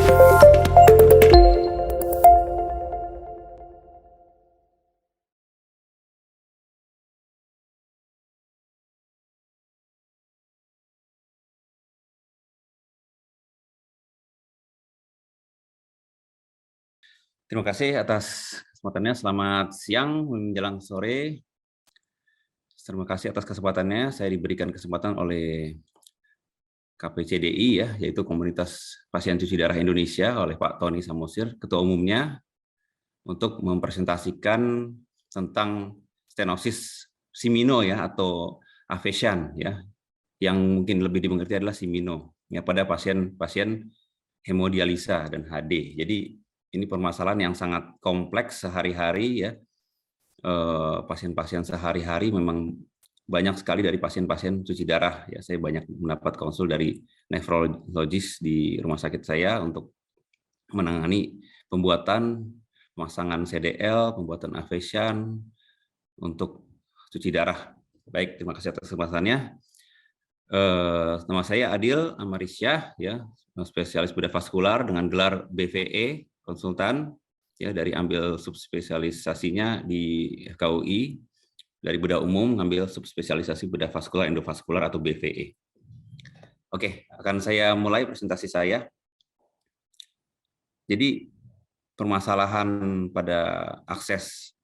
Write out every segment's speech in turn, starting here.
Terima kasih atas kesempatannya. Selamat siang menjelang sore. Terima kasih atas kesempatannya. Saya diberikan kesempatan oleh KPCDI ya, yaitu Komunitas Pasien Cuci Darah Indonesia oleh Pak Tony Samosir, Ketua Umumnya, untuk mempresentasikan tentang stenosis simino ya atau aphasia ya, yang mungkin lebih dimengerti adalah simino ya pada pasien-pasien hemodialisa dan HD. Jadi ini permasalahan yang sangat kompleks sehari-hari ya. Pasien-pasien sehari-hari memang banyak sekali dari pasien-pasien cuci darah ya. Saya banyak mendapat konsul dari nefrologis di rumah sakit saya untuk menangani pemasangan CDL, pembuatan aphasia untuk cuci darah. Baik, terima kasih atas kesempatannya. Nama saya Adil Amarisya ya, spesialis bedah vaskular dengan gelar BVE konsultan ya, dari ambil subspesialisasinya di FKUI, dari bedah umum ngambil subspesialisasi bedah vaskular endovaskular atau BVE. Oke, akan saya mulai presentasi saya. Jadi permasalahan pada akses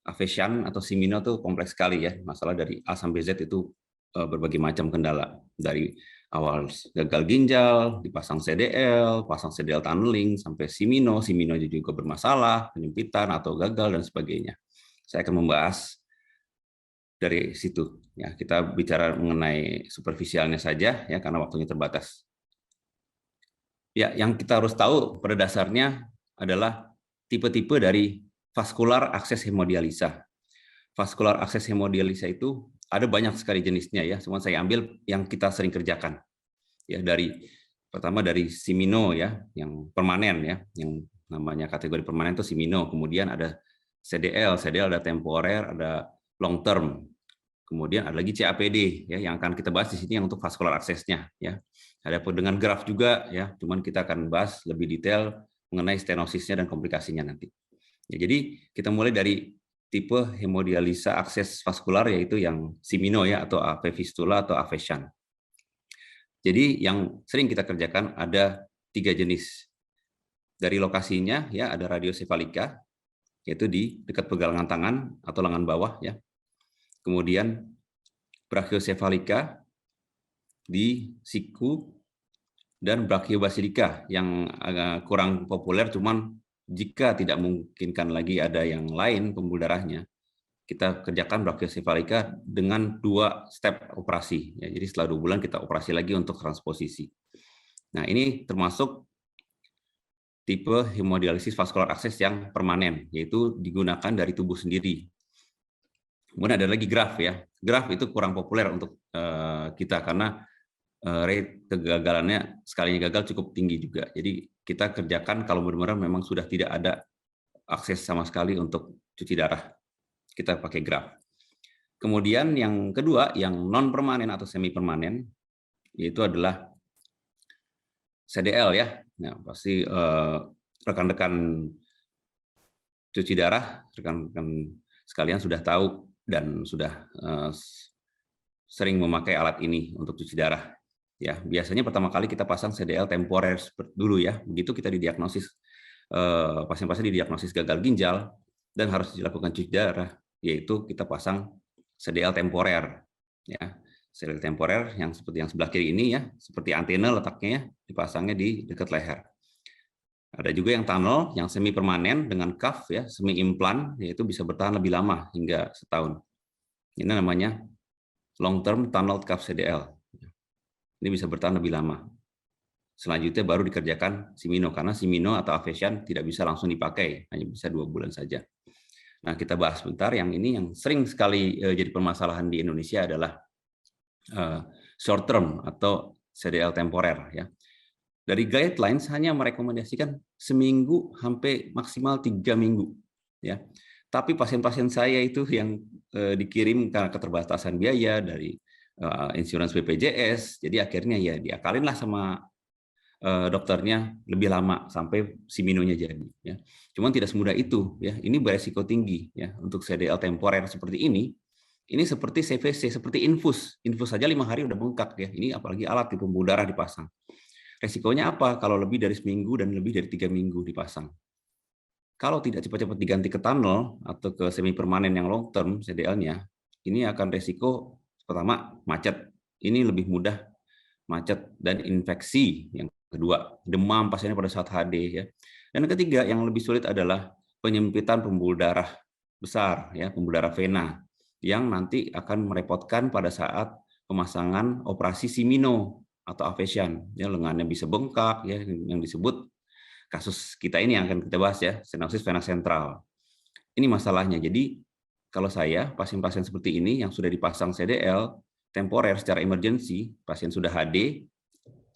aphasia atau simino itu kompleks sekali ya. Masalah dari A sampai Z itu berbagai macam kendala, dari awal gagal ginjal, dipasang CDL, pasang CDL tunneling, sampai simino juga bermasalah, penyempitan atau gagal dan sebagainya. Saya akan membahas dari situ. Ya, kita bicara mengenai superficialnya saja ya, karena waktunya terbatas. Ya, yang kita harus tahu pada dasarnya adalah tipe-tipe dari vaskular akses hemodialisa. Vaskular akses hemodialisa itu ada banyak sekali jenisnya ya, cuma saya ambil yang kita sering kerjakan. Ya, pertama dari simino ya, yang permanen ya, yang namanya kategori permanen itu simino. Kemudian ada CDL ada temporer, ada long term. Kemudian ada lagi CAPD ya, yang akan kita bahas di sini yang untuk vaskular aksesnya ya. Ada dengan graf juga ya, cuman kita akan bahas lebih detail mengenai stenosisnya dan komplikasinya nanti. Ya, jadi kita mulai dari tipe hemodialisa akses vaskular, yaitu yang simino ya, atau AV fistula atau aphasia. Jadi yang sering kita kerjakan ada 3 jenis. Dari lokasinya ya, ada radiosefalika, yaitu di dekat pergelangan tangan atau lengan bawah ya. Kemudian brachiosefalika di siku, dan brachiobasilika yang agak kurang populer, cuman jika tidak memungkinkan lagi ada yang lain pembuluh darahnya, kita kerjakan brachiosefalika dengan 2 step operasi. Ya, jadi setelah 2 bulan kita operasi lagi untuk transposisi. Nah, ini termasuk tipe hemodialisis vaskular akses yang permanen, yaitu digunakan dari tubuh sendiri. Kemudian ada lagi graf ya. Graf itu kurang populer untuk kita karena rate kegagalannya, sekalinya gagal cukup tinggi juga. Jadi kita kerjakan kalau benar-benar memang sudah tidak ada akses sama sekali untuk cuci darah, kita pakai graf. Kemudian yang kedua, yang non permanen atau semi permanen, yaitu adalah CDL ya. Nah, pasti rekan-rekan cuci darah, rekan-rekan sekalian sudah tahu dan sudah sering memakai alat ini untuk cuci darah. Ya, biasanya pertama kali kita pasang CDL temporer dulu ya. Begitu kita didiagnosis, pasien-pasien didiagnosis gagal ginjal dan harus dilakukan cuci darah, yaitu kita pasang CDL temporer. Ya, CDL temporer yang seperti yang sebelah kiri ini ya, seperti antena letaknya ya, dipasangnya di dekat leher. Ada juga yang tunnel, yang semi permanen dengan cuff ya, semi implan, yaitu bisa bertahan lebih lama hingga setahun. Ini namanya long term tunnel cuff CDL. Ini bisa bertahan lebih lama. Selanjutnya baru dikerjakan simino, karena simino atau aphasia tidak bisa langsung dipakai, hanya bisa 2 bulan saja. Nah, kita bahas sebentar. Yang ini yang sering sekali jadi permasalahan di Indonesia adalah short term atau CDL temporer ya. Dari guidelines hanya merekomendasikan seminggu sampai maksimal 3 minggu ya. Tapi pasien-pasien saya itu yang dikirim karena keterbatasan biaya dari insurans BPJS, jadi akhirnya ya diakalinlah sama dokternya lebih lama sampai siminonya jadi. Ya. Cuman tidak semudah itu. Ya. Ini beresiko tinggi ya untuk CDL temporer seperti ini. Ini seperti CVC, seperti infus. Infus saja 5 hari udah bengkak ya. Ini apalagi alat di pembuluh darah dipasang. Resikonya apa kalau lebih dari seminggu dan lebih dari 3 minggu dipasang? Kalau tidak cepat-cepat diganti ke tunnel atau ke semi permanen yang long term CDL-nya, ini akan resiko pertama macet. Ini lebih mudah macet dan infeksi. Yang kedua, demam pasiennya pada saat HD ya. Dan yang ketiga yang lebih sulit adalah penyempitan pembuluh darah besar ya, pembuluh darah vena yang nanti akan merepotkan pada saat pemasangan operasi simino atau avesian. Ya, lengannya bisa bengkak ya, yang disebut kasus kita ini yang akan kita bahas ya, stenosis vena sentral. Ini masalahnya. Jadi kalau saya pasien-pasien seperti ini yang sudah dipasang CDL temporer secara emergency, pasien sudah HD,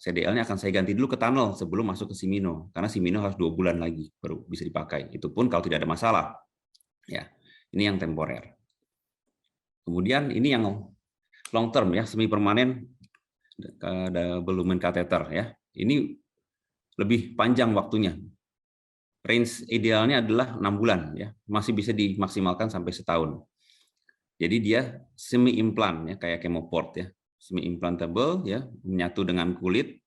CDL-nya akan saya ganti dulu ke tunnel sebelum masuk ke simino, karena simino harus 2 bulan lagi baru bisa dipakai. Itu pun kalau tidak ada masalah. Ya, ini yang temporer. Kemudian ini yang long term ya, semi permanen double lumen catheter ya. Ini lebih panjang waktunya. Range idealnya adalah 6 bulan ya, masih bisa dimaksimalkan sampai setahun. Jadi dia semi implant ya, kayak chemoport ya, semi implantable ya, menyatu dengan kulit.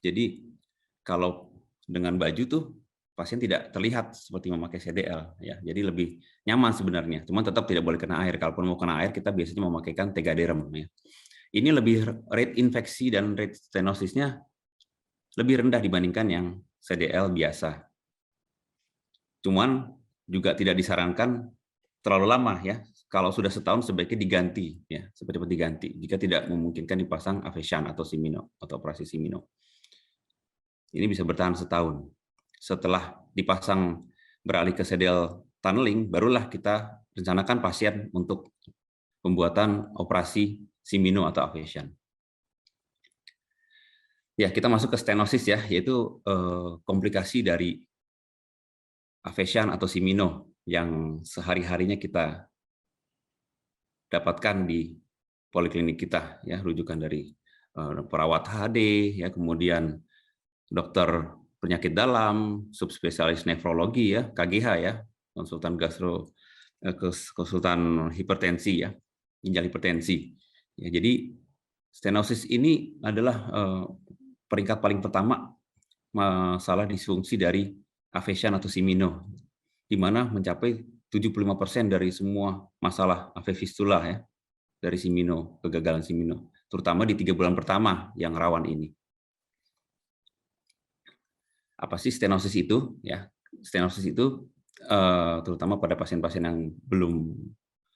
Jadi kalau dengan baju tuh pasien tidak terlihat seperti memakai CDL ya. Jadi lebih nyaman sebenarnya. Cuma tetap tidak boleh kena air. Kalaupun mau kena air kita biasanya memakaikan tegaderm ya. Ini lebih rate infeksi dan rate stenosisnya lebih rendah dibandingkan yang CDL biasa. Cuman juga tidak disarankan terlalu lama ya. Kalau sudah setahun sebaiknya diganti ya, cepat-cepat diganti jika tidak memungkinkan dipasang avesian atau simino atau operasi simino. Ini bisa bertahan setahun. Setelah dipasang beralih ke CDL tunneling, barulah kita rencanakan pasien untuk pembuatan operasi simino atau avesian. Ya, kita masuk ke stenosis ya, yaitu komplikasi dari avesian atau simino yang sehari-harinya kita dapatkan di poliklinik kita ya, rujukan dari perawat HD ya, kemudian dokter penyakit dalam, subspesialis nefrologi ya, KGH ya, konsultan konsultan hipertensi ya, ginjal hipertensi. Ya, jadi stenosis ini adalah peringkat paling pertama masalah disfungsi dari avesian atau simino, di mana mencapai 75% dari semua masalah AV fistula ya, dari simino, kegagalan simino, terutama di 3 bulan pertama yang rawan ini. Apa sih stenosis itu? Ya, stenosis itu terutama pada pasien-pasien yang belum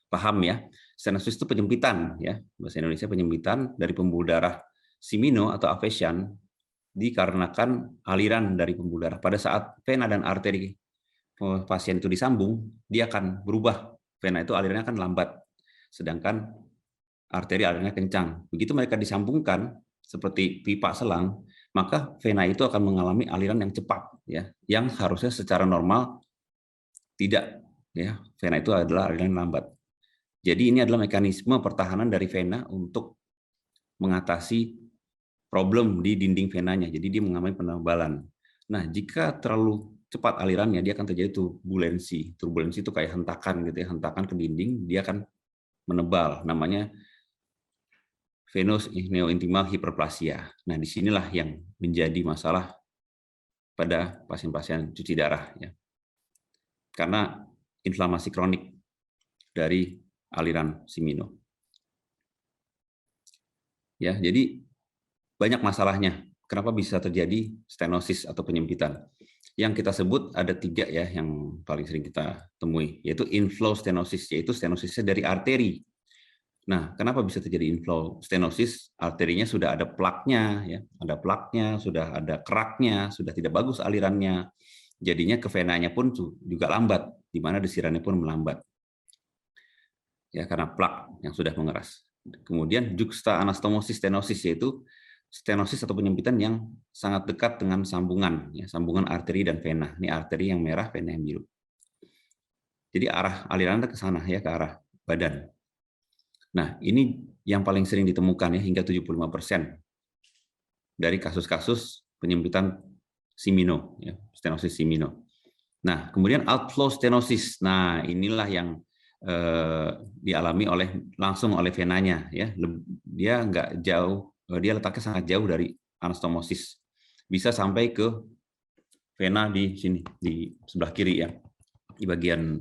paham ya, stenosis itu penyempitan ya, bahasa Indonesia penyempitan dari pembuluh darah simino atau avesian dikarenakan aliran dari pembuluh darah. Pada saat vena dan arteri pasien itu disambung, dia akan berubah. Vena itu alirannya akan lambat, sedangkan arteri alirannya kencang. Begitu mereka disambungkan seperti pipa selang, maka vena itu akan mengalami aliran yang cepat ya, yang harusnya secara normal tidak ya. Vena itu adalah aliran lambat. Jadi ini adalah mekanisme pertahanan dari vena untuk mengatasi problem di dinding venanya. Jadi dia mengalami penebalan. Nah, jika terlalu cepat alirannya, dia akan terjadi turbulensi. Turbulensi itu kayak hentakan gitu ya, hentakan ke dinding, dia akan menebal. Namanya venous neointimal hiperplasia. Nah, disinilah yang menjadi masalah pada pasien-pasien cuci darah ya. Karena inflamasi kronik dari aliran simino. Ya, jadi banyak masalahnya. Kenapa bisa terjadi stenosis atau penyempitan? Yang kita sebut ada 3 ya yang paling sering kita temui, yaitu inflow stenosis, yaitu stenosisnya dari arteri. Nah, kenapa bisa terjadi inflow stenosis? Arterinya sudah ada plaknya, ya, ada plaknya, sudah ada keraknya, sudah tidak bagus alirannya. Jadinya ke venanya pun juga lambat, di mana desirannya pun melambat. Ya, karena plak yang sudah mengeras. Kemudian juxta anastomosis stenosis, yaitu stenosis atau penyempitan yang sangat dekat dengan sambungan, ya, sambungan arteri dan vena. Ini arteri yang merah, vena yang biru. Jadi arah alirannya ke sana ya, ke arah badan. Nah, ini yang paling sering ditemukan ya, hingga 75% dari kasus-kasus penyempitan Shimino, ya, stenosis Shimino. Nah, kemudian outflow stenosis. Nah, inilah yang dialami langsung oleh venanya, ya. Dia nggak jauh, dia letaknya sangat jauh dari anastomosis. Bisa sampai ke vena di sini, di sebelah kiri, ya, di bagian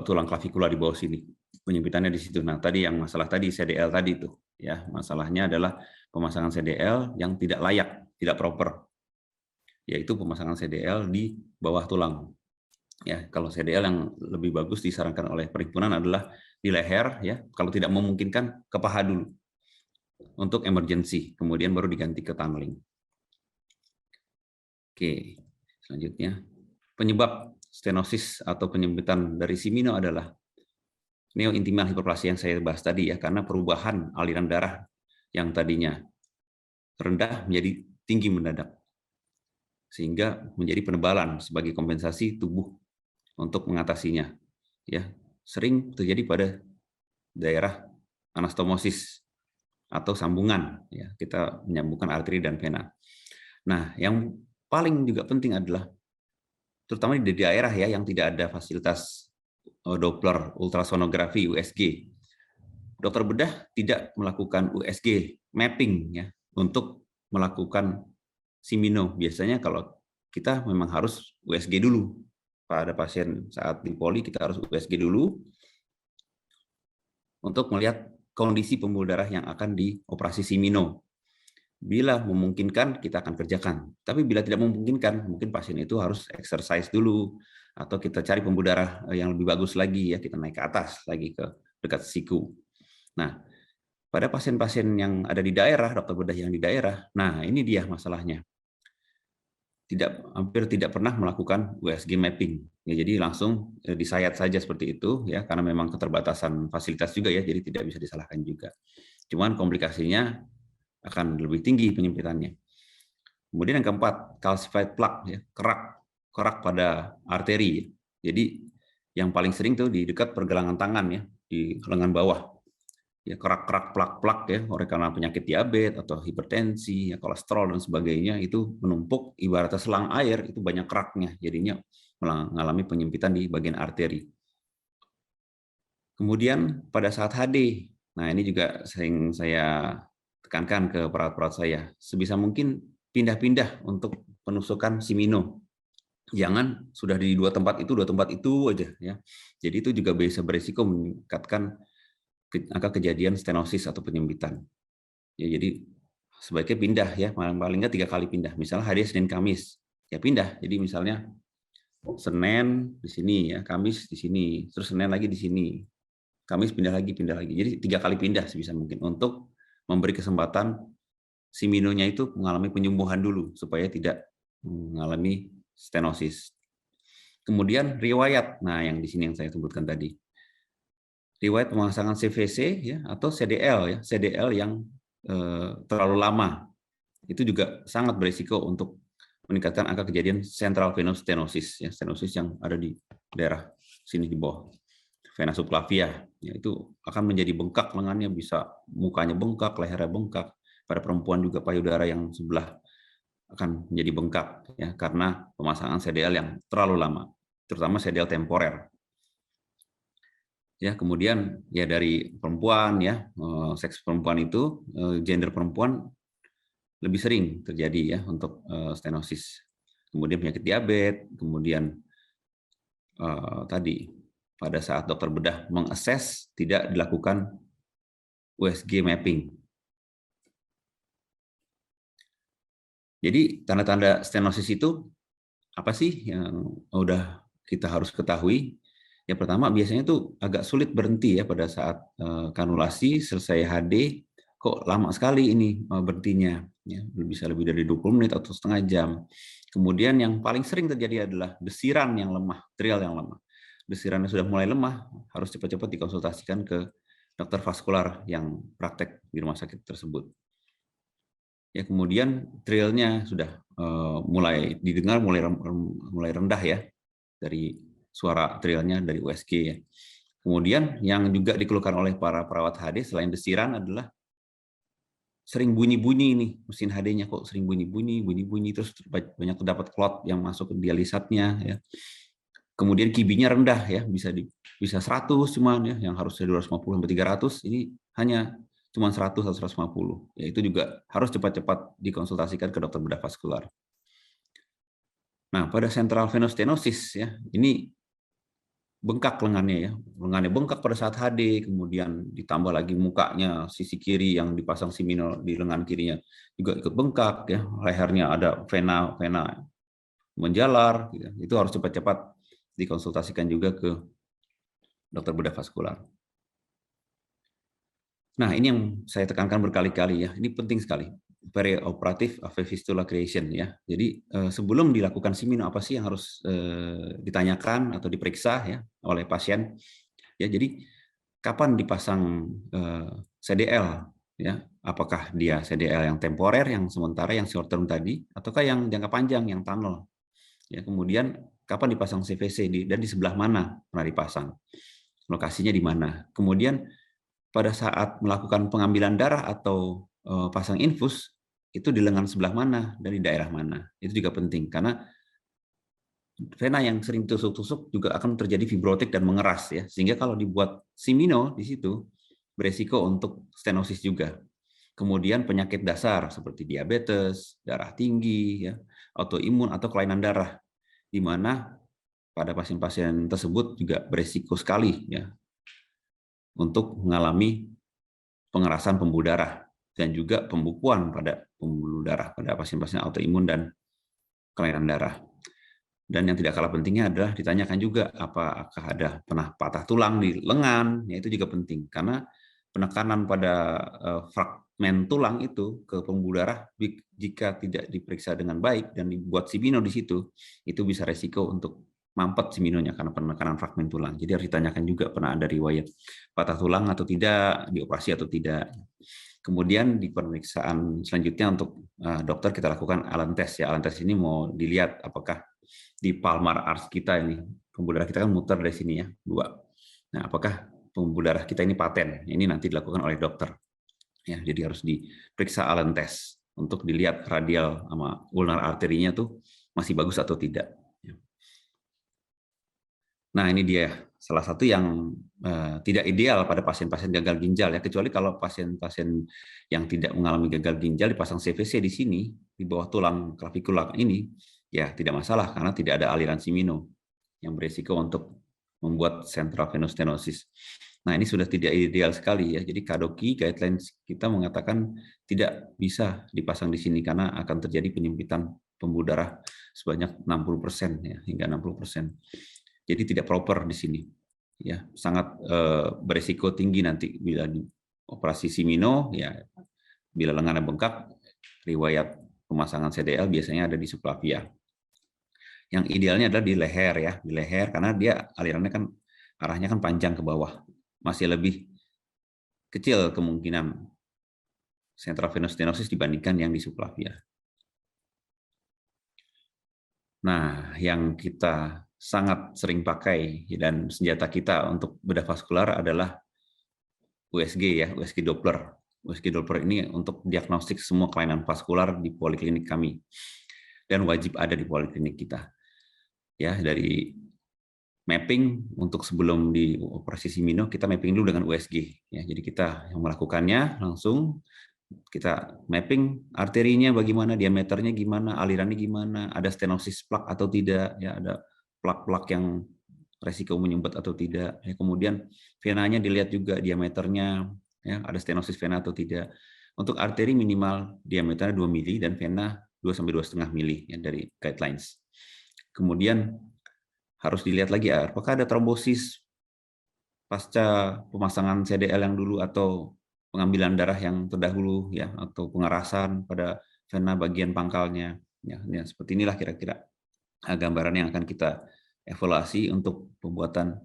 tulang klavikula di bawah sini. Penyempitannya di situ. Nah, tadi yang masalah tadi CDL tadi itu, ya, masalahnya adalah pemasangan CDL yang tidak layak, tidak proper, yaitu pemasangan CDL di bawah tulang. Ya, kalau CDL yang lebih bagus disarankan oleh perhimpunan adalah di leher, ya. Kalau tidak memungkinkan ke paha dulu untuk emergency, kemudian baru diganti ke tunneling. Oke, selanjutnya penyebab stenosis atau penyempitan dari Shimino adalah neointimal hiperplasia yang saya bahas tadi, ya, karena perubahan aliran darah yang tadinya rendah menjadi tinggi mendadak, sehingga menjadi penebalan sebagai kompensasi tubuh untuk mengatasinya, ya. Sering terjadi pada daerah anastomosis atau sambungan, ya, kita menyambungkan arteri dan vena. Nah, yang paling juga penting adalah terutama di daerah, ya, yang tidak ada fasilitas Doppler ultrasonografi USG. Dokter bedah tidak melakukan USG mapping, ya, untuk melakukan Shimino. Biasanya kalau kita memang harus USG dulu. Pada pasien saat di poli kita harus USG dulu untuk melihat kondisi pembuluh darah yang akan dioperasi Shimino. Bila memungkinkan kita akan kerjakan. Tapi bila tidak memungkinkan, mungkin pasien itu harus exercise dulu atau kita cari pembuluh darah yang lebih bagus lagi, ya, kita naik ke atas lagi ke dekat siku. Nah, pada pasien-pasien yang ada di daerah, dokter bedah yang di daerah, nah ini dia masalahnya. Hampir tidak pernah melakukan USG mapping. Ya, jadi langsung disayat saja seperti itu, ya, karena memang keterbatasan fasilitas juga, ya, jadi tidak bisa disalahkan juga. Cuman komplikasinya akan lebih tinggi penyempitannya. Kemudian yang keempat, calcified plaque, ya, kerak pada arteri. Jadi yang paling sering tuh di dekat pergelangan tangan, ya, di lengan bawah. Ya, kerak plak-plak, ya, oleh karena penyakit diabetes atau hipertensi, ya, kolesterol dan sebagainya itu menumpuk ibaratnya selang air, itu banyak keraknya, jadinya mengalami penyempitan di bagian arteri. Kemudian pada saat HD, nah ini juga sering saya tekankan ke perawat-perawat saya, sebisa mungkin pindah-pindah untuk penusukan Shimino. Jangan sudah di dua tempat itu aja, ya. Jadi itu juga bisa berisiko meningkatkan angka kejadian stenosis atau penyempitan. Ya, jadi sebaiknya pindah, ya, paling nggak 3 kali pindah. Misalnya hari Senin Kamis, ya pindah. Jadi misalnya Senin di sini, ya, Kamis di sini, terus Senin lagi di sini, Kamis pindah lagi. Jadi 3 kali pindah sebisa mungkin untuk memberi kesempatan Shimino-nya itu mengalami penyembuhan dulu supaya tidak mengalami stenosis. Kemudian riwayat, nah yang di sini yang saya sebutkan tadi. Riwayat pemasangan CVC, ya, atau CDL, ya, CDL yang terlalu lama itu juga sangat berisiko untuk meningkatkan angka kejadian central venous stenosis, ya, stenosis yang ada di daerah sini di bawah vena subclavia, ya, itu akan menjadi bengkak lengannya, bisa mukanya bengkak, lehernya bengkak. Pada perempuan juga payudara yang sebelah akan menjadi bengkak, ya, karena pemasangan CDL yang terlalu lama, terutama CDL temporer. Ya, kemudian ya dari perempuan, ya, seks perempuan itu, gender perempuan lebih sering terjadi, ya, untuk stenosis. Kemudian penyakit diabetes, kemudian tadi pada saat dokter bedah mengakses tidak dilakukan USG mapping. Jadi tanda-tanda stenosis itu apa sih yang udah kita harus ketahui? Yang pertama biasanya tuh agak sulit berhenti, ya, pada saat kanulasi selesai HD, kok lama sekali ini berhentinya, ya, bisa lebih dari 20 menit atau setengah jam. Kemudian yang paling sering terjadi adalah desiran yang lemah, trial yang lemah. Desirannya sudah mulai lemah, harus cepat-cepat dikonsultasikan ke dokter vaskular yang praktek di rumah sakit tersebut. Ya, kemudian trialnya sudah mulai didengar mulai rendah, ya, dari suara trialnya dari USG, ya. Kemudian yang juga dikeluhkan oleh para perawat HD selain desiran adalah sering bunyi-bunyi nih mesin HD-nya, kok sering bunyi-bunyi, terus banyak terdapat clot yang masuk ke dialisatnya ya. Kemudian QB-nya rendah ya, bisa 100 cuman ya, yang harusnya 250 sampai 300 ini hanya cuma 100 atau 150. Ya itu juga harus cepat-cepat dikonsultasikan ke dokter bedah vaskular. Nah, pada central venous stenosis ya, ini bengkak lengannya bengkak pada saat HD, kemudian ditambah lagi mukanya sisi kiri yang dipasang simino di lengan kirinya juga ikut bengkak ya, lehernya ada vena menjalar gitu. Itu harus cepat-cepat dikonsultasikan juga ke dokter bedah vaskular. Nah, ini yang saya tekankan berkali-kali ya, ini penting sekali. Perioperative AV fistula creation ya. Jadi sebelum dilakukan simino apa sih yang harus ditanyakan atau diperiksa ya oleh pasien ya. Jadi kapan dipasang CDL ya? Apakah dia CDL yang temporer, yang sementara, yang short term tadi, ataukah yang jangka panjang, yang tunnel? Ya, kemudian kapan dipasang CVC dan di sebelah mana pernah dipasang? Lokasinya di mana? Kemudian pada saat melakukan pengambilan darah atau pasang infus itu di lengan sebelah mana dan di daerah mana. Itu juga penting karena vena yang sering tusuk-tusuk juga akan terjadi fibrotik dan mengeras ya. Sehingga kalau dibuat simino di situ beresiko untuk stenosis juga. Kemudian penyakit dasar seperti diabetes, darah tinggi ya, autoimun atau kelainan darah di mana pada pasien-pasien tersebut juga beresiko sekali ya untuk mengalami pengerasan pembuluh darah dan juga pembukuan pada pembuluh darah pada pasien-pasien autoimun dan kelainan darah. Dan yang tidak kalah pentingnya adalah ditanyakan juga apakah ada pernah patah tulang di lengan, ya itu juga penting karena penekanan pada fragmen tulang itu ke pembuluh darah jika tidak diperiksa dengan baik dan dibuat simino di situ, itu bisa resiko untuk mampet siminonya karena penekanan fragmen tulang. Jadi harus ditanyakan juga pernah ada riwayat patah tulang atau tidak, dioperasi atau tidak. Kemudian di pemeriksaan selanjutnya untuk dokter kita lakukan Allen test ya. Allen test ini mau dilihat apakah di palmar arch kita ini pembuluh darah kita kan muter dari sini ya, 2. Nah, apakah pembuluh darah kita ini paten? Ini nanti dilakukan oleh dokter. Ya, jadi harus diperiksa Allen test untuk dilihat radial sama ulnar arterinya tuh masih bagus atau tidak. Nah, ini dia salah satu yang tidak ideal pada pasien-pasien gagal ginjal ya, kecuali kalau pasien-pasien yang tidak mengalami gagal ginjal dipasang CVC di sini di bawah tulang clavicula ini ya tidak masalah karena tidak ada aliran simino yang berisiko untuk membuat central venous stenosis. Nah, ini sudah tidak ideal sekali ya. Jadi KDOQI guidelines kita mengatakan tidak bisa dipasang di sini karena akan terjadi penyempitan pembuluh darah sebanyak 60% ya, hingga 60%. Jadi tidak proper di sini, ya sangat berisiko tinggi nanti bila operasi simino, ya bila lengannya bengkak, riwayat pemasangan CDL biasanya ada di subclavia. Yang idealnya adalah di leher ya, di leher karena dia alirannya kan arahnya kan panjang ke bawah, masih lebih kecil kemungkinan central venous stenosis dibandingkan yang di subclavia. Nah, yang kita sangat sering pakai dan senjata kita untuk bedah vaskular adalah USG ya, USG Doppler. USG Doppler ini untuk diagnostik semua kelainan vaskular di poliklinik kami dan wajib ada di poliklinik kita. Ya, dari mapping untuk sebelum di operasi simino kita mapping dulu dengan USG ya. Jadi kita yang melakukannya langsung kita mapping arterinya bagaimana, diameternya gimana, alirannya gimana, ada stenosis plak atau tidak ya, ada plak-plak yang resiko menyumbat atau tidak. Ya, kemudian venanya dilihat juga diameternya, ya, ada stenosis vena atau tidak. Untuk arteri minimal diameternya 2 mili dan vena 2 sampai 2,5 mili ya, dari guidelines. Kemudian harus dilihat lagi apakah ada trombosis pasca pemasangan CDL yang dulu atau pengambilan darah yang terdahulu ya, atau pengerasan pada vena bagian pangkalnya. Ya, seperti inilah kira-kira gambaran yang akan kita evaluasi untuk pembuatan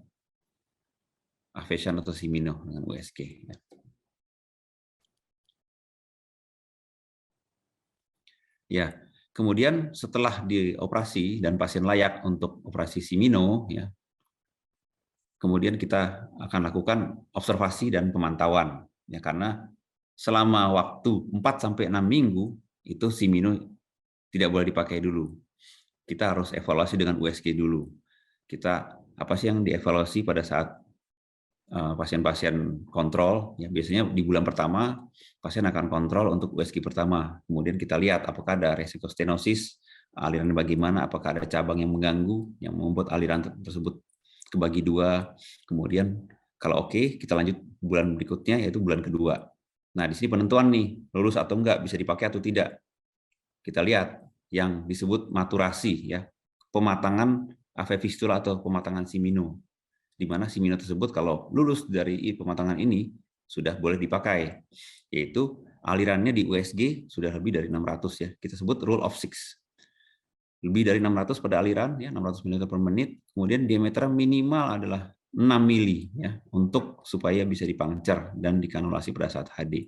Avation atau simino dengan USG. Ya, kemudian setelah dioperasi dan pasien layak untuk operasi simino, ya, kemudian kita akan lakukan observasi dan pemantauan, ya karena selama waktu 4-6 minggu itu Simino tidak boleh dipakai dulu. Kita harus evaluasi dengan USG dulu. Kita apa sih yang dievaluasi pada saat pasien-pasien kontrol? Ya, biasanya di bulan pertama pasien akan kontrol untuk USG pertama. Kemudian kita lihat apakah ada resiko stenosis, aliran bagaimana, apakah ada cabang yang mengganggu yang membuat aliran tersebut kebagi dua. Kemudian kalau oke, kita lanjut bulan berikutnya yaitu bulan kedua. Nah, di sini penentuan nih, lulus atau enggak, bisa dipakai atau tidak. Kita lihat yang disebut maturasi, ya, pematangan AV fistula atau pematangan Simino, di mana Simino tersebut kalau lulus dari pematangan ini sudah boleh dipakai, yaitu alirannya di USG sudah lebih dari 600 ya, kita sebut rule of 6. Lebih dari 600 pada aliran ya, 600 ml per menit, kemudian diameter minimal adalah 6 mili ya, untuk supaya bisa dipuncture dan dikanulasi pada saat HD.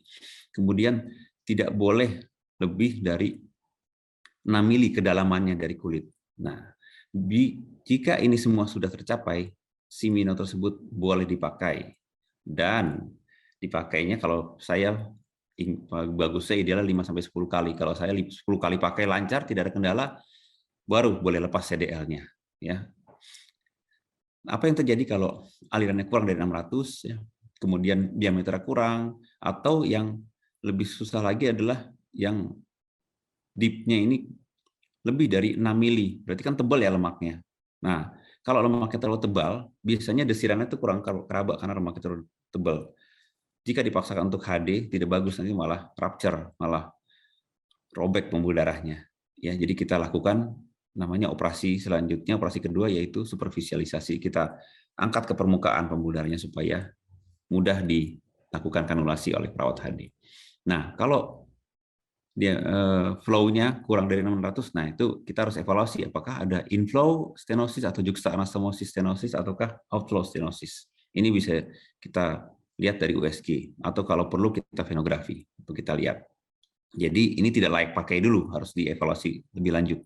Kemudian tidak boleh lebih dari 6 mili kedalamannya dari kulit. Nah, jika ini semua sudah tercapai, Simino tersebut boleh dipakai. Dan dipakainya kalau saya bagusnya idealnya 5-10 kali. Kalau saya 10 kali pakai lancar, tidak ada kendala, baru boleh lepas CDL-nya. Ya. Apa yang terjadi kalau alirannya kurang dari 600, ya, kemudian diameternya kurang, atau yang lebih susah lagi adalah yang deep-nya ini lebih dari 6 mili, berarti kan tebal ya lemaknya. Nah, kalau lemaknya terlalu tebal, biasanya desirannya itu kurang keraba karena lemaknya terlalu tebal. Jika dipaksakan untuk HD, tidak bagus, nanti malah rupture, malah robek pembuluh darahnya. Ya, jadi kita lakukan namanya operasi selanjutnya, operasi kedua yaitu superficialisasi. Kita angkat ke permukaan pembuluh darahnya supaya mudah dilakukan kanulasi oleh perawat HD. Nah, kalau dia flow-nya kurang dari 600, nah itu kita harus evaluasi apakah ada inflow stenosis atau juxta-anastomosis stenosis ataukah outflow stenosis. Ini bisa kita lihat dari USG atau kalau perlu kita venografi untuk kita lihat. Jadi ini tidak layak pakai dulu, harus dievaluasi lebih lanjut.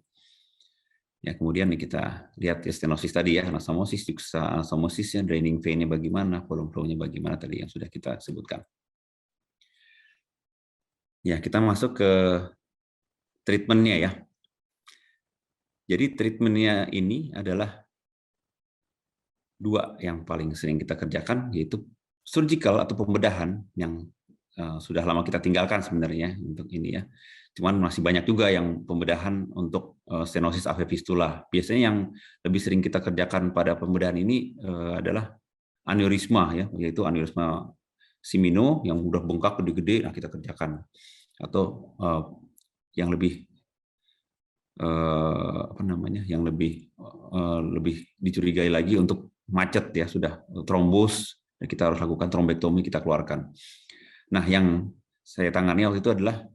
Ya, kemudian kita lihat ya, stenosis tadi ya, anastomosis, juxta-anastomosisnya, draining vein-nya bagaimana, volume flow-nya bagaimana tadi yang sudah kita sebutkan. Ya, kita masuk ke treatment-nya ya. Jadi treatment-nya ini adalah dua yang paling sering kita kerjakan, yaitu surgical atau pembedahan yang sudah lama kita tinggalkan sebenarnya untuk ini ya. Cuman masih banyak juga yang pembedahan untuk stenosis AV fistula. Biasanya yang lebih sering kita kerjakan pada pembedahan ini adalah aneurisma ya, yaitu aneurisma Simino yang udah bengkak gede-gede, nah kita kerjakan. Atau yang lebih apa namanya, yang lebih dicurigai lagi untuk macet ya, sudah trombos, kita harus lakukan trombektomi, kita keluarkan. Nah, yang saya tangani waktu itu adalah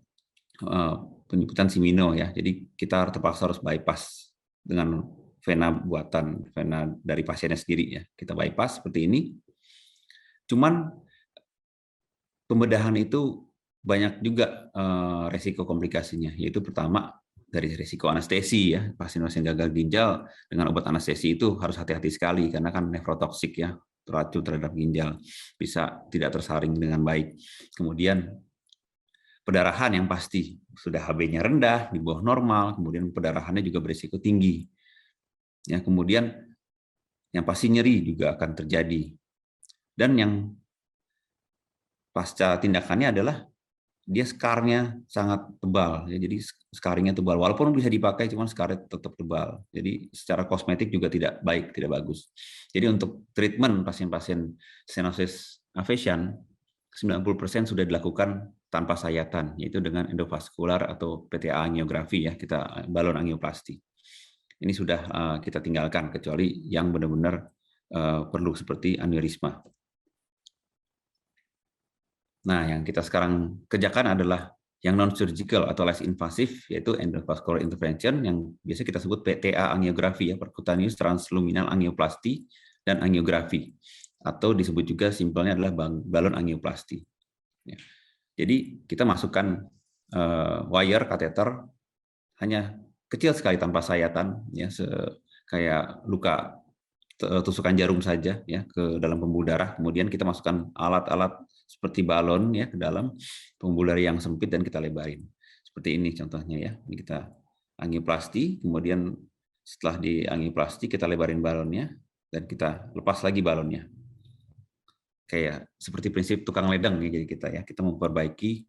penyempitan Simino ya. Jadi kita terpaksa harus bypass dengan vena buatan, vena dari pasiennya sendiri ya. Kita bypass seperti ini. Cuman pembedahan itu banyak juga resiko komplikasinya, yaitu pertama dari resiko anestesi ya. Pasien-pasien gagal ginjal dengan obat anestesi itu harus hati-hati sekali karena kan nefrotoksik ya, racun terhadap ginjal, bisa tidak tersaring dengan baik. Kemudian pendarahan yang pasti sudah HB-nya rendah, di bawah normal, kemudian pendarahannya juga berisiko tinggi. Ya, kemudian yang pasti nyeri juga akan terjadi. Dan yang pasca tindakannya adalah dia scarnya sangat tebal, ya, jadi scarringnya tebal. Walaupun bisa dipakai, cuman scarnya tetap tebal. Jadi secara kosmetik juga tidak baik, tidak bagus. Jadi untuk treatment pasien-pasien stenosis avesian, 90% sudah dilakukan tanpa sayatan, yaitu dengan endovaskular atau PTA angiografi ya, kita balon angioplasti. Ini sudah kita tinggalkan kecuali yang benar-benar perlu seperti aneurisma. Nah, yang kita sekarang kerjakan adalah yang non-surgical atau less invasif, yaitu endovascular intervention, yang biasa kita sebut PTA angiografi, ya, percutaneous transluminal angioplasti dan angiografi, atau disebut juga simpelnya adalah balon angioplasti. Ya. Jadi kita masukkan wire kateter hanya kecil sekali tanpa sayatan, ya, kayak luka tusukan jarum saja ya ke dalam pembuluh darah. Kemudian kita masukkan alat-alat seperti balon ya ke dalam pembuluh darah yang sempit dan kita lebarin. Seperti ini contohnya ya. Ini kita angioplasti, kemudian setelah diangioplasti kita lebarin balonnya dan kita lepas lagi balonnya. Kayak seperti prinsip tukang ledeng ya, jadi kita memperbaiki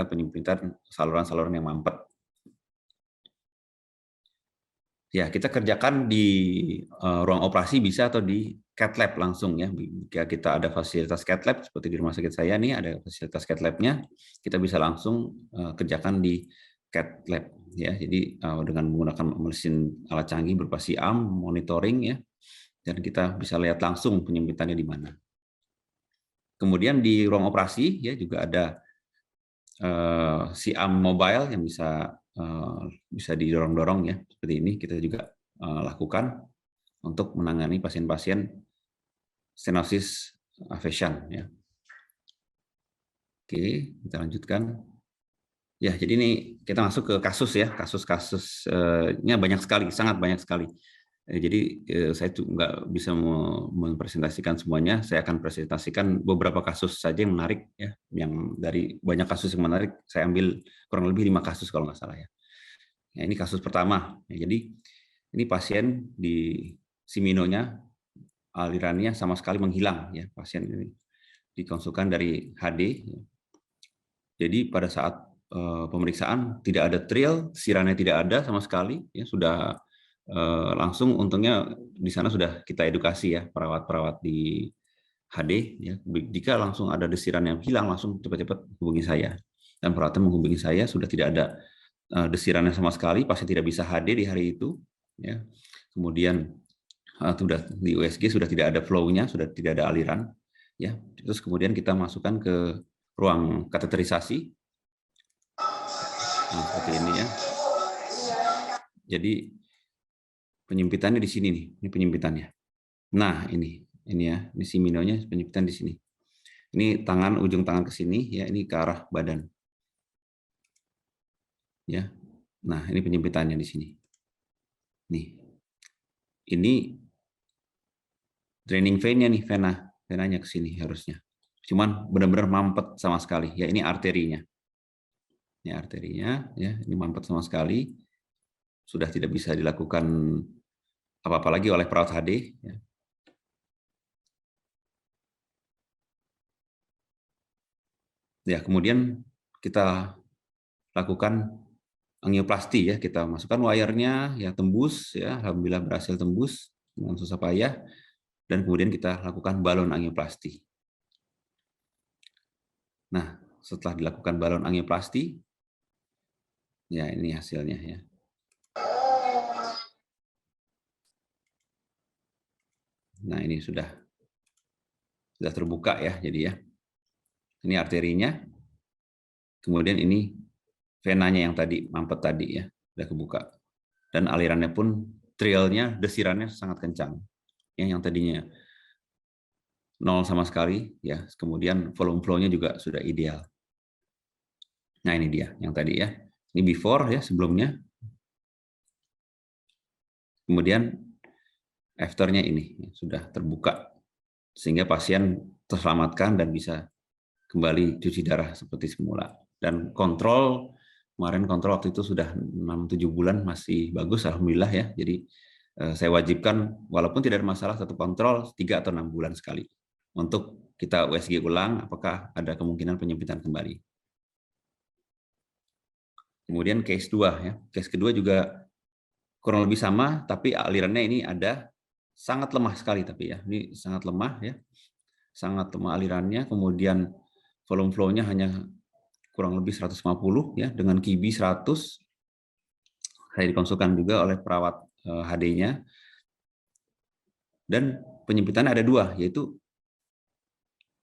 penyempitan saluran-saluran yang mampet. Ya, kita kerjakan di ruang operasi bisa atau di cath lab langsung ya. Jika kita ada fasilitas cath lab seperti di rumah sakit saya nih ada fasilitas cath lab-nya, kita bisa langsung kerjakan di cath lab ya. Jadi dengan menggunakan mesin alat canggih berupa siam, monitoring ya, dan kita bisa lihat langsung penyempitannya di mana. Kemudian di ruang operasi ya juga ada siam mobile yang bisa didorong-dorong ya, seperti ini kita juga lakukan untuk menangani pasien-pasien stenosis avesian ya. Oke, kita lanjutkan. Ya, jadi ini kita masuk ke kasus ya, kasus-kasusnya banyak sekali, sangat banyak sekali. Jadi saya nggak bisa mempresentasikan semuanya, saya akan presentasikan beberapa kasus saja yang menarik ya, yang dari banyak kasus yang menarik saya ambil kurang lebih 5 kasus kalau nggak salah ya. Nah, ini kasus pertama. Jadi ini pasien di siminonya alirannya sama sekali menghilang ya, pasien ini dikonsulkan dari HD. Jadi pada saat pemeriksaan tidak ada trial, sirannya tidak ada sama sekali ya, sudah langsung untungnya di sana sudah kita edukasi ya perawat-perawat di HD ya, jika langsung ada desiran yang hilang langsung cepat-cepat hubungi saya, dan perawatnya menghubungi saya sudah tidak ada desirannya sama sekali, pasien tidak bisa HD di hari itu ya. Kemudian sudah di USG sudah tidak ada flow-nya, sudah tidak ada aliran ya. Terus kemudian kita masukkan ke ruang kateterisasi. Nah, seperti ini ya. Jadi penyempitannya di sini nih, ini penyempitannya. Nah, ini ya, ini siminonya penyempitan di sini. Ini tangan, ujung tangan ke sini ya, ini ke arah badan. Ya. Nah, ini penyempitannya di sini. Nih. Ini draining vein-nya nih, venanya ke sini harusnya. Cuman benar-benar mampet sama sekali. Ya, ini arterinya. Ini arterinya ya, ini mampet sama sekali. Sudah tidak bisa dilakukan apa-apa lagi oleh perawat HD ya. Ya, kemudian kita lakukan angioplasti ya, kita masukkan wire-nya ya, tembus ya, alhamdulillah berhasil tembus dengan susah payah, dan kemudian kita lakukan balon angioplasti. Nah, setelah dilakukan balon angioplasti ya, ini hasilnya ya. Nah, ini sudah terbuka ya, jadi ya. Ini arterinya. Kemudian ini venanya yang tadi mampet tadi ya, sudah kebuka. Dan alirannya pun trialnya, desirannya sangat kencang. Ya, yang tadinya 0 sama sekali ya, kemudian volume flow-nya juga sudah ideal. Nah, ini dia yang tadi ya. Ini before ya, sebelumnya. Kemudian after-nya ini ya, sudah terbuka sehingga pasien terselamatkan dan bisa kembali cuci darah seperti semula. Dan kemarin kontrol waktu itu sudah 6-7 bulan masih bagus alhamdulillah ya. Jadi saya wajibkan walaupun tidak ada masalah satu kontrol 3 atau 6 bulan sekali untuk kita USG ulang apakah ada kemungkinan penyempitan kembali. Kemudian case 2 ya. Case kedua juga kurang lebih sama tapi alirannya ini ada sangat lemah sekali tapi ya. Ini sangat lemah ya. Sangat lemah alirannya, kemudian volume flow-nya hanya kurang lebih 150 ya, dengan QB 100. Saya dikonsulkan juga oleh perawat HD-nya. Dan penyempitannya ada 2, yaitu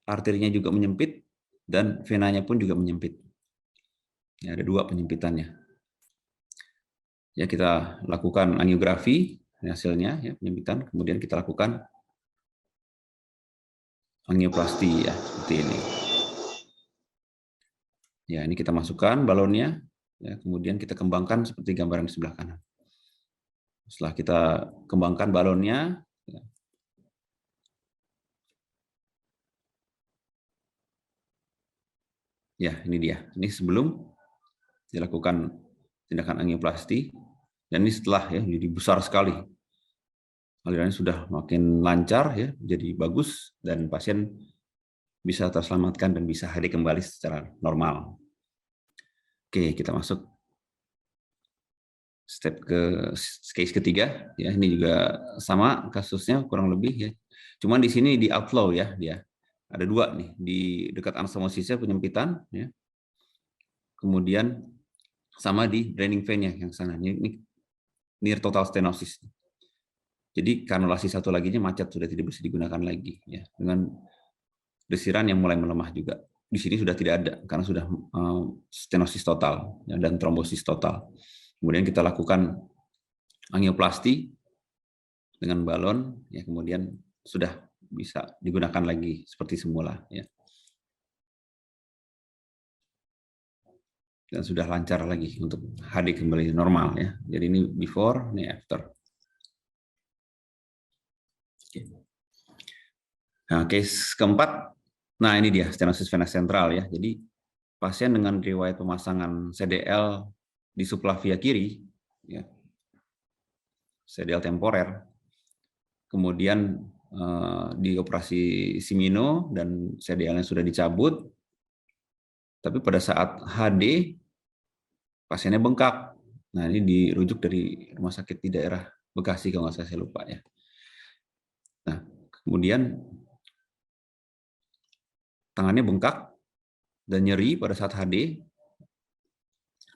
arterinya juga menyempit dan venanya pun juga menyempit. Ya, ada 2 penyempitannya. Ya, kita lakukan angiografi hasilnya ya, penyempitan, kemudian kita lakukan angioplasti ya, seperti ini. Ya, ini kita masukkan balonnya, ya, kemudian kita kembangkan seperti gambaran di sebelah kanan. Setelah kita kembangkan balonnya, ya, Ya, ini dia. Ini sebelum dilakukan tindakan angioplasti, dan ini setelah ya, jadi besar sekali. Alirannya sudah makin lancar ya, jadi bagus dan pasien bisa terselamatkan dan bisa hadir kembali secara normal. Oke, kita masuk step ke case ketiga ya. Ini juga sama kasusnya kurang lebih ya. Cuman di sini di outflow ya dia. Ada dua nih di dekat anastomosisnya penyempitan ya. Kemudian sama di draining vein-nya yang sana. Ini near total stenosis. Jadi kanulasi satu laginya macet, sudah tidak bisa digunakan lagi ya, dengan desiran yang mulai melemah juga. Di sini sudah tidak ada karena sudah stenosis total ya, dan trombosis total. Kemudian kita lakukan angioplasti dengan balon ya, kemudian sudah bisa digunakan lagi seperti semula ya. Dan sudah lancar lagi untuk HD kembali normal ya. Jadi ini before, ini after. Nah, case keempat, nah ini dia stenosis vena sentral ya. Jadi pasien dengan riwayat pemasangan CDL di subclavia kiri, ya, CDL temporer, kemudian dioperasi Simino dan CDL-nya sudah dicabut, tapi pada saat HD pasiennya bengkak. Nah ini dirujuk dari rumah sakit di daerah Bekasi kalau nggak salah, saya lupa ya. Nah kemudian tangannya bengkak dan nyeri pada saat HD,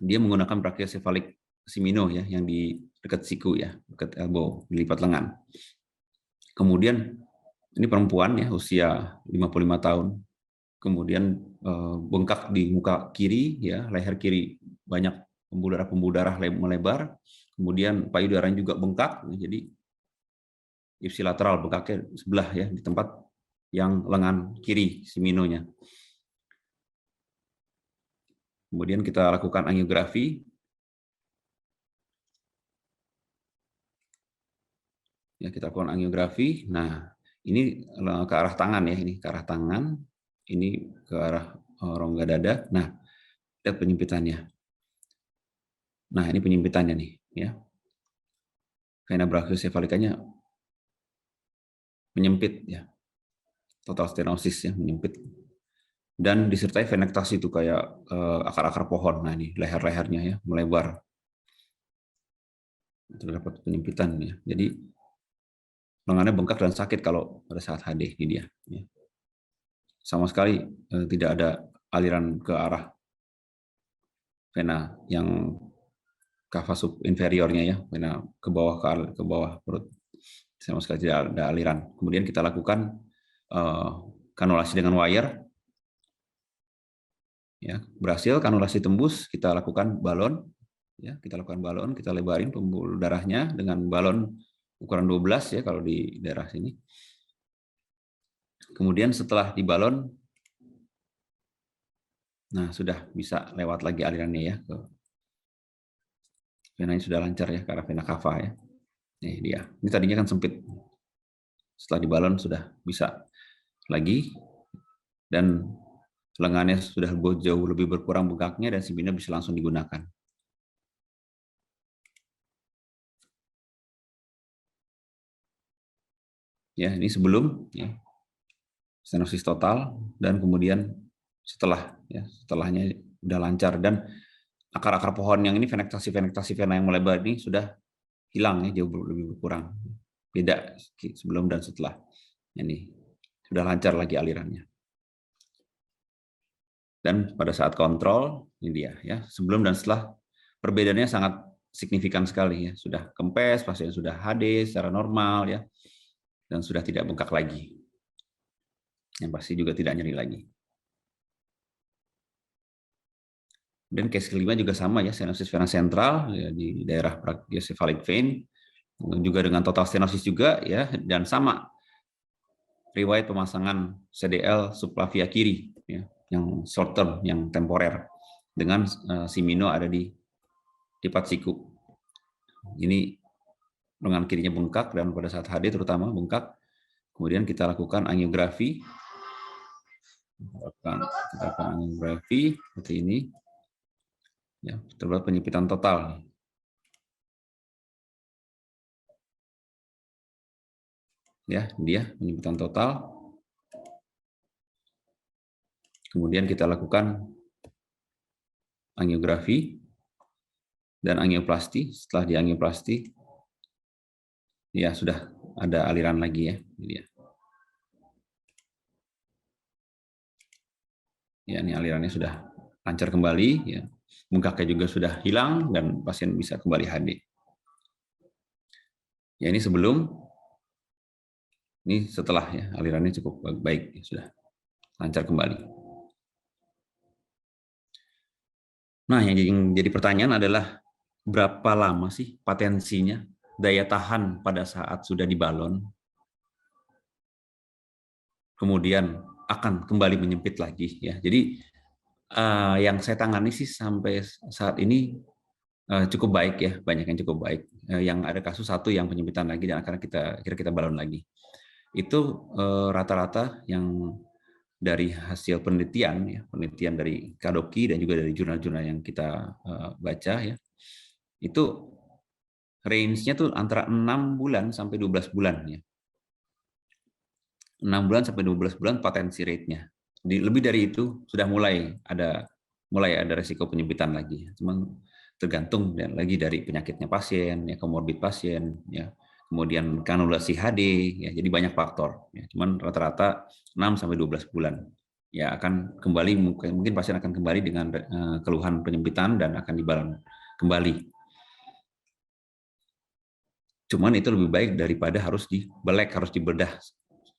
dia menggunakan brachiocefalic Simino ya, yang di dekat siku ya, dekat elbow, dilipat lengan. Kemudian ini perempuan ya, usia 55 tahun. Kemudian bengkak di muka kiri ya, leher kiri banyak pembuluh darah melebar. Kemudian payudaranya juga bengkak, jadi ipsilateral, bengkaknya sebelah ya, di tempat yang lengan kiri Siminonya. Kemudian kita lakukan angiografi. Ya, kita lakukan angiografi. Nah, ini ke arah tangan ya, ini ke arah tangan, ini ke arah rongga dada. Nah, lihat penyempitannya. Nah, ini penyempitannya nih, ya. Vena brachiocephalicanya menyempit ya. Total stenosis ya, menyempit. Dan disertai venektasi itu kayak akar-akar pohon. Nah, ini leher-lehernya ya, melebar. Terdapat penyempitan ya. Jadi lengannya bengkak dan sakit kalau pada saat HD ini dia. Ya. Sama sekali tidak ada aliran ke arah vena yang kava subinferiornya ya, vena ke bawah perut. Sama sekali tidak ada aliran. Kemudian kita lakukan kanulasi dengan wire. Ya, berhasil kanulasi tembus, kita lakukan balon. Ya, kita lakukan balon, kita lebarin pembuluh darahnya dengan balon ukuran 12 ya kalau di daerah sini. Kemudian setelah dibalon, nah sudah bisa lewat lagi alirannya ya ke venanya, sudah lancar ya ke arah vena cava ya. Nih dia. Ini tadinya kan sempit. Setelah dibalon sudah bisa lagi, dan lengannya sudah jauh lebih berkurang bengkaknya dan Simino bisa langsung digunakan. Ya, ini sebelum ya, stenosis total, dan kemudian setelah ya, setelahnya udah lancar, dan akar-akar pohon yang ini venektasi vena yang melebar ini sudah hilang ya, jauh lebih berkurang. Beda sebelum dan setelah. Ini sudah lancar lagi alirannya. Dan pada saat kontrol ini dia ya, sebelum dan setelah perbedaannya sangat signifikan sekali ya. Sudah kempes, pasien sudah HD secara normal ya, dan sudah tidak bengkak lagi. Yang pasti juga tidak nyeri lagi. Dan case kelima juga sama ya, stenosis vena sentral ya, di daerah brachiocephalic vein, juga dengan total stenosis juga ya, dan sama riwayat pemasangan CDL subclavia kiri ya, yang short term, yang temporer, dengan Simino ada di lipat siku. Ini lengan kirinya bengkak, dan pada saat HD terutama bengkak. Kemudian kita lakukan angiografi Kita akan angiografi seperti ini. Ya, terdapat penyempitan total. Ya, dia penyempitan total. Kemudian kita lakukan angiografi dan angioplasti. Setelah di angioplasti, ya sudah ada aliran lagi ya. Ya, ini alirannya sudah lancar kembali. Ya. Bengkaknya juga sudah hilang dan pasien bisa kembali HD. Ya, ini sebelum, ini setelah ya, alirannya cukup baik, ya, sudah lancar kembali. Nah, yang jadi pertanyaan adalah berapa lama sih potensinya daya tahan pada saat sudah dibalon, kemudian akan kembali menyempit lagi ya. Jadi yang saya tangani sih sampai saat ini cukup baik ya, banyak yang cukup baik. Yang ada kasus satu yang penyempitan lagi dan akan kita balon lagi. Itu rata-rata yang dari hasil penelitian ya, penelitian dari Kadoki dan juga dari jurnal-jurnal yang kita baca ya, itu range-nya tuh antara 6 bulan sampai 12 bulan ya. 6 bulan sampai 12 bulan potensi rate-nya. Lebih dari itu sudah mulai ada resiko penyempitan lagi. Cuman tergantung ya, lagi dari penyakitnya pasien, ya komorbid pasien, ya kemudian kanulasi HD, ya jadi banyak faktor. Ya. Cuman rata-rata 6 sampai 12 bulan. Ya akan kembali mungkin pasien akan kembali dengan keluhan penyempitan dan akan dibalon kembali. Cuman itu lebih baik daripada harus dibelek, harus dibedah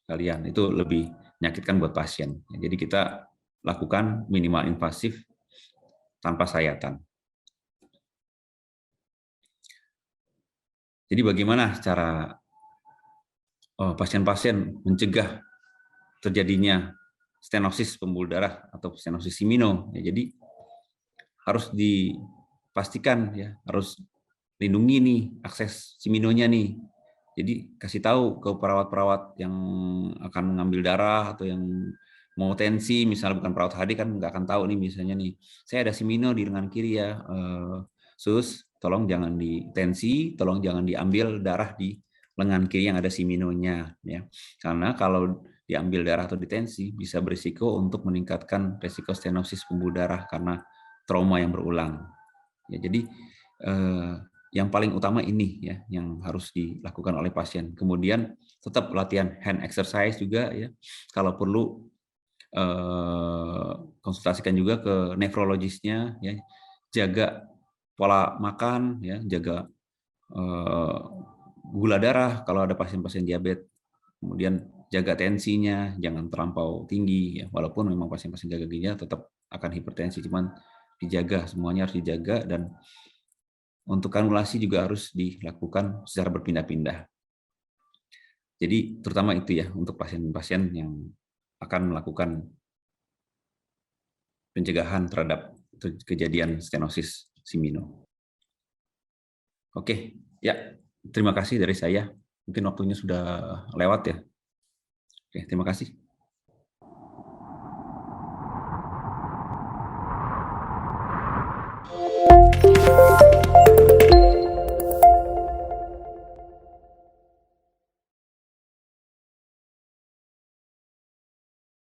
kalian. Itu lebih menyakitkan buat pasien. Jadi kita lakukan minimal invasif tanpa sayatan. Jadi bagaimana cara pasien-pasien mencegah terjadinya stenosis pembuluh darah atau stenosis simino? Ya, jadi harus dipastikan ya, harus lindungi nih akses siminonya nih. Jadi kasih tahu ke perawat-perawat yang akan mengambil darah atau yang mau tensi, misalnya bukan perawat HD kan nggak akan tahu nih misalnya nih, saya ada simino di lengan kiri ya, sus, tolong jangan ditensi, tolong jangan diambil darah di lengan kiri yang ada siminonya ya. Karena kalau diambil darah atau ditensi bisa berisiko untuk meningkatkan resiko stenosis pembuluh darah karena trauma yang berulang. Ya, jadi yang paling utama ini ya yang harus dilakukan oleh pasien. Kemudian tetap latihan hand exercise juga ya. Kalau perlu konsultasikan juga ke nefrologisnya ya. Jaga pola makan ya, jaga gula darah kalau ada pasien-pasien diabetes. Kemudian jaga tensinya, jangan terlampau tinggi ya. Walaupun memang pasien-pasien gagal ginjal tetap akan hipertensi, cuman dijaga, semuanya harus dijaga. Dan untuk kanulasi juga harus dilakukan secara berpindah-pindah. Jadi terutama itu ya untuk pasien-pasien yang akan melakukan pencegahan terhadap kejadian stenosis simino. Oke, ya terima kasih dari saya. Mungkin waktunya sudah lewat ya. Oke, terima kasih.